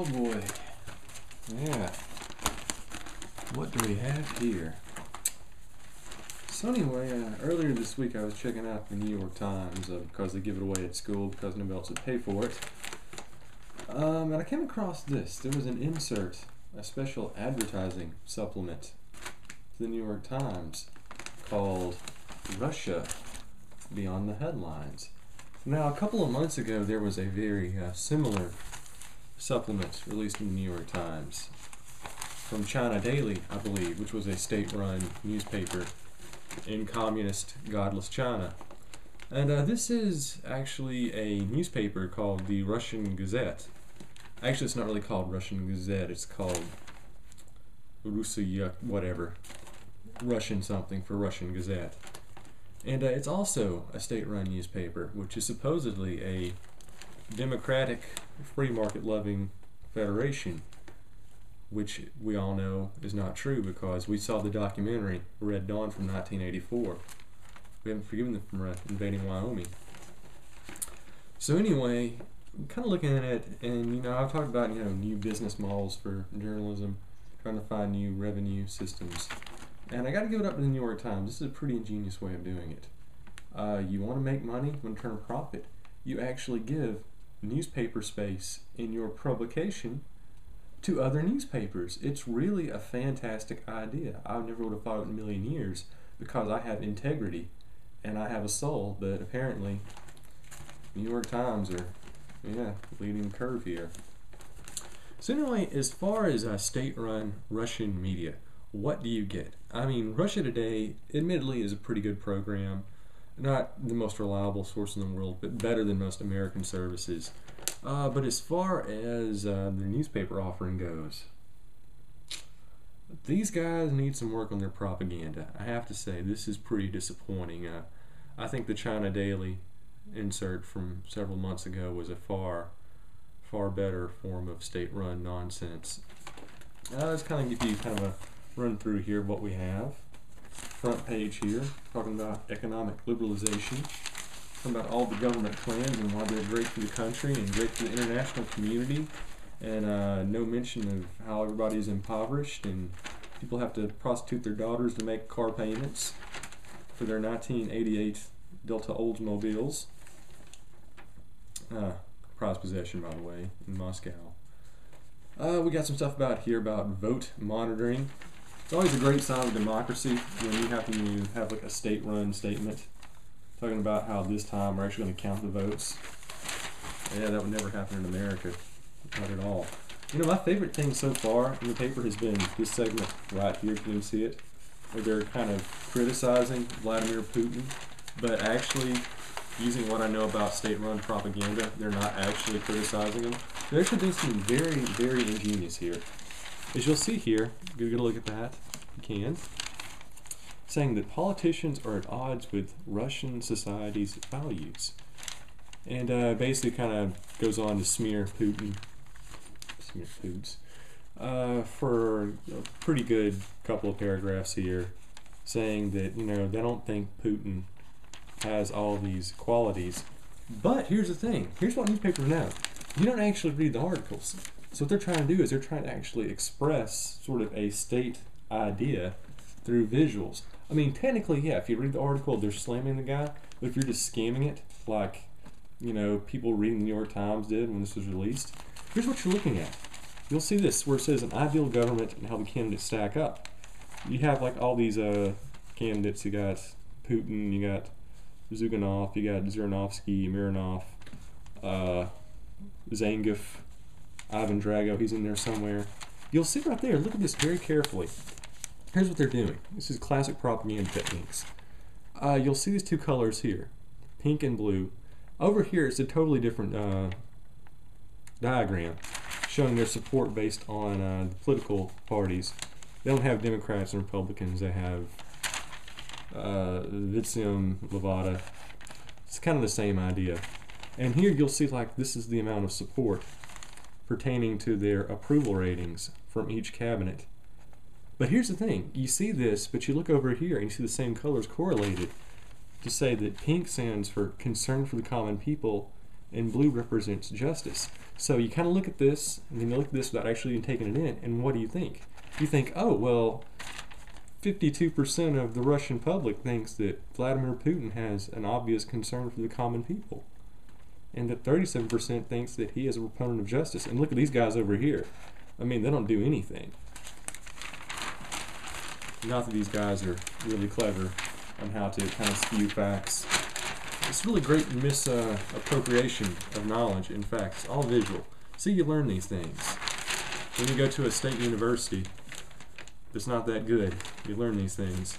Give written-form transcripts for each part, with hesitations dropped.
Oh boy. Yeah. What do we have here? So anyway, earlier this week I was checking out the New York Times because they give it away at school because nobody else would pay for it. And I came across this. There was an insert, a special advertising supplement to the New York Times called Russia Beyond the Headlines. Now, a couple of months ago, there was a very similar supplement released in the New York Times from China Daily, I believe, which was a state-run newspaper in communist, godless China. And this is actually a newspaper called the Russian Gazette. Actually, it's not really called Russian Gazette. It's called Russian whatever. Russian something for Russian Gazette. And it's also a state-run newspaper, which is supposedly a democratic, free market-loving federation, which we all know is not true because we saw the documentary Red Dawn from 1984. We haven't forgiven them for invading Wyoming. So anyway, I'm kind of looking at it, and I've talked about new business models for journalism, trying to find new revenue systems. And I got to give it up to the New York Times. This is a pretty ingenious way of doing it. You want to make money, you want to turn a profit. You actually give newspaper space in your publication to other newspapers. It's really a fantastic idea. I never would have thought it in a million years because I have integrity and I have a soul, but apparently New York Times are leading the curve here. So anyway, as far as state-run Russian media, what do you get? I mean, Russia Today, admittedly, is a pretty good program. Not the most reliable source in the world, but better than most American services. But as far as the newspaper offering goes, these guys need some work on their propaganda. I have to say, this is pretty disappointing. I think the China Daily insert from several months ago was a far better form of state-run nonsense. Let's kind of give you kind of a run through here of what we have. Front page here, talking about economic liberalization, talking about all the government plans and why they're great for the country and great for the international community, and no mention of how everybody's impoverished and people have to prostitute their daughters to make car payments for their 1988 Delta Oldsmobiles. Prized possession, by the way, in Moscow. We got some stuff about vote monitoring. It's always a great sign of democracy when you have like a state-run statement talking about how this time we're actually going to count the votes. Yeah, that would never happen in America. Not at all. My favorite thing so far in the paper has been this segment right here. Can you see it? Where they're kind of criticizing Vladimir Putin, but actually using what I know about state-run propaganda, they're not actually criticizing him. They're actually doing something very, very ingenious here. As you'll see here, get a look at that, if you can, saying that politicians are at odds with Russian society's values. And basically kind of goes on to smear Putin for a pretty good couple of paragraphs here, saying that, they don't think Putin has all these qualities. But here's the thing. Here's what newspapers know. You don't actually read the articles. So what they're trying to do is they're trying to actually express sort of a state idea through visuals. I mean, technically, yeah, if you read the article, they're slamming the guy. But if you're just scamming it, like, people reading the New York Times did when this was released, here's what you're looking at. You'll see this where it says an ideal government and how the candidates stack up. You have like all these candidates. You got Putin, you got Zyuganov, you got Zhirinovsky, Mironov, Zangief, Ivan Drago, he's in there somewhere. You'll see right there, look at this very carefully. Here's what they're doing. This is classic propaganda techniques. You'll see these two colors here, pink and blue. Over here, it's a totally different diagram showing their support based on the political parties. They don't have Democrats and Republicans, they have Vitsium, Levada. It's kind of the same idea. And here you'll see like this is the amount of support pertaining to their approval ratings from each cabinet. But here's the thing, you see this, but you look over here and you see the same colors correlated to say that pink stands for concern for the common people and blue represents justice. So you kind of look at this, and then you look at this without actually even taking it in, and what do you think? You think, oh, well, 52% of the Russian public thinks that Vladimir Putin has an obvious concern for the common people, and that 37% thinks that he is a proponent of justice. And look at these guys over here. I mean, they don't do anything. Not that these guys are really clever on how to kind of skew facts. It's really great misappropriation of knowledge in fact. It's all visual. So you learn these things. When you go to a state university, it's not that good. You learn these things.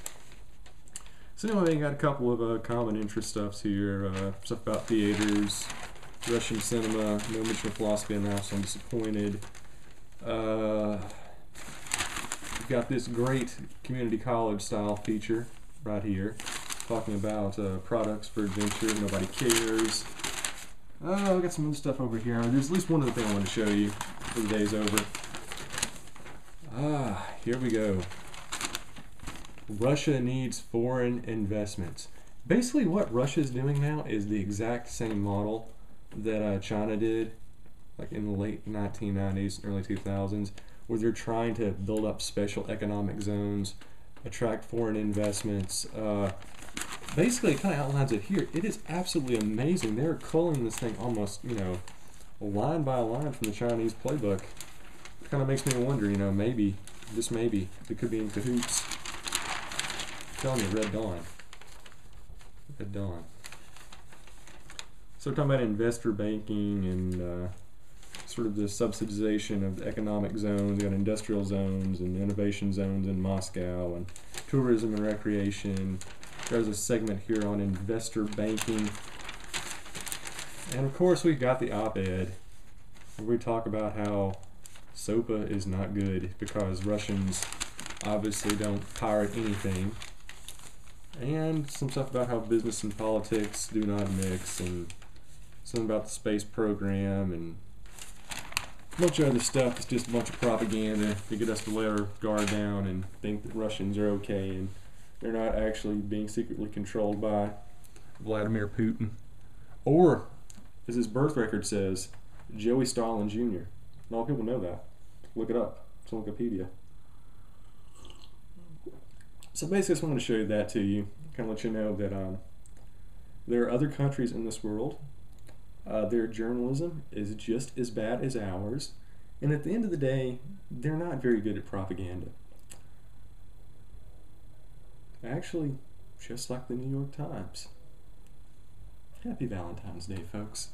So anyway, we got a couple of common interest stuffs here. Stuff about theaters, Russian cinema, no mention of philosophy in the house, so I'm disappointed. We've got this great community college style feature right here, talking about products for adventure. Nobody cares. We got some other stuff over here. There's at least one other thing I want to show you before the day's over. Here we go. Russia needs foreign investments. Basically what Russia's doing now is the exact same model that China did, like in the late 1990s, early 2000s, where they're trying to build up special economic zones, attract foreign investments. Basically, it kind of outlines it here. It is absolutely amazing. They're culling this thing almost, line by line from the Chinese playbook. It kind of makes me wonder, maybe, just maybe, it could be in cahoots. I'm telling you, Red Dawn. Red Dawn. So we're talking about investor banking and sort of the subsidization of economic zones. You got industrial zones and innovation zones in Moscow, and tourism and recreation. There's a segment here on investor banking. And of course we've got the op-ed where we talk about how SOPA is not good because Russians obviously don't pirate anything. And some stuff about how business and politics do not mix, and something about the space program, and a bunch of other stuff. It's just a bunch of propaganda to get us to let our guard down and think that Russians are okay and they're not actually being secretly controlled by Vladimir Putin. Or, as his birth record says, Joey Stalin Jr. A lot of people know that. Look it up. It's on Wikipedia. So basically, I just wanted to show you that to you. Kind of let you know that there are other countries in this world. Their journalism is just as bad as ours. And at the end of the day, they're not very good at propaganda. Actually, just like the New York Times. Happy Valentine's Day, folks.